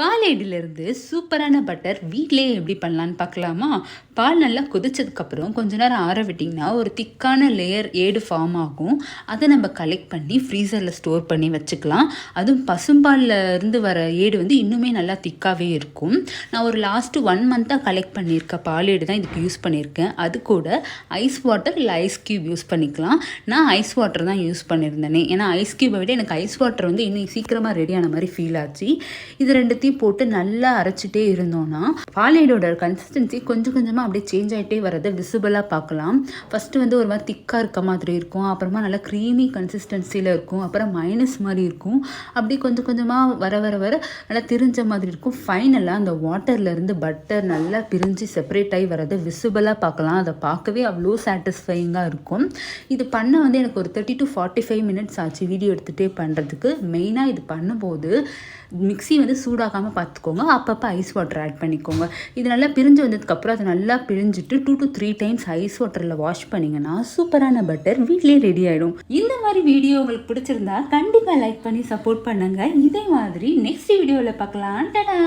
பாலேடிலிருந்து சூப்பரான பட்டர் வீட்டிலேயே எப்படி பண்ணலான்னு பார்க்கலாமா? பால் நல்லா கொதிச்சதுக்கப்புறம் கொஞ்ச நேரம் ஆற விட்டிங்கன்னா ஒரு திக்கான லேயர் ஏடு ஃபார்ம் ஆகும். அதை நம்ம கலெக்ட் பண்ணி ஃப்ரீசரில் ஸ்டோர் பண்ணி வச்சுக்கலாம். அதுவும் பசும்பாலில் இருந்து வர ஏடு வந்து இன்னுமே நல்லா திக்காகவே இருக்கும். நான் ஒரு லாஸ்ட்டு 1 மந்த்தாக கலெக்ட் பண்ணியிருக்க பாலேடு தான் இதுக்கு யூஸ் பண்ணியிருக்கேன். அது கூட ஐஸ் வாட்டர் இல்லை ஐஸ் க்யூப் யூஸ் பண்ணிக்கலாம். நான் ஐஸ் வாட்டர் தான் யூஸ் பண்ணியிருந்தேனே, ஏன்னா ஐஸ் க்யூபை விட எனக்கு ஐஸ் வாட்டர் வந்து இன்னும் சீக்கிரமாக ரெடியான மாதிரி ஃபீல் ஆச்சு. இது ரெண்டுத்தையும் போட்டு நல்லா அரைச்சிட்டே இருந்தோம்னா பாலேடோட கன்சிஸ்டன்சி கொஞ்சம் கொஞ்சமாக அப்படியே சேஞ்ச் ஆகிட்டே வரதை விசிபிளாக பார்க்கலாம். ஃபஸ்ட்டு வந்து ஒரு மாதிரி திக்காக இருக்க மாதிரி இருக்கும், அப்புறமா நல்லா க்ரீமி கன்சிஸ்டன்சியில் இருக்கும், அப்புறம் மைனஸ் மாதிரி இருக்கும். அப்படி கொஞ்சம் கொஞ்சமாக வர வர வர நல்லா திரிஞ்ச மாதிரி இருக்கும். ஃபைனலாக அந்த வாட்டர்லேருந்து பட்டர் நல்லா பிரிஞ்சு செப்பரேட் ஆகி வரதை விசிபிளாக பார்க்கலாம். அதை பார்க்கவே அவ்வளோ சாட்டிஸ்ஃபையிங்காக இருக்கும். இது பண்ண வந்து எனக்கு ஒரு 30 to 45 மினிட்ஸ் ஆச்சு வீடியோ எடுத்துகிட்டே பண்ணுறதுக்கு. மெயினாக இது பண்ணும்போது மிக்ஸி வந்து சூடாகாமல் பார்த்துக்கோங்க. அப்பப்போ ஐஸ் வாட்டர் ஆட் பண்ணிக்கோங்க. இது நல்லா பிரிஞ்சு வந்ததுக்கப்புறம் அதை நல்லா பிரிஞ்சுட்டு 2 to 3 டைம்ஸ் ஐஸ் வாட்டரில் வாஷ் பண்ணிங்கன்னா சூப்பரான பட்டர் வீட்லேயே ரெடி ஆகிடும். இந்த மாதிரி வீடியோ உங்களுக்கு பிடிச்சிருந்தா கண்டிப்பாக லைக் பண்ணி சப்போர்ட் பண்ணுங்கள். இதே மாதிரி நெக்ஸ்ட் வீடியோவில் பார்க்கலாம். டடா!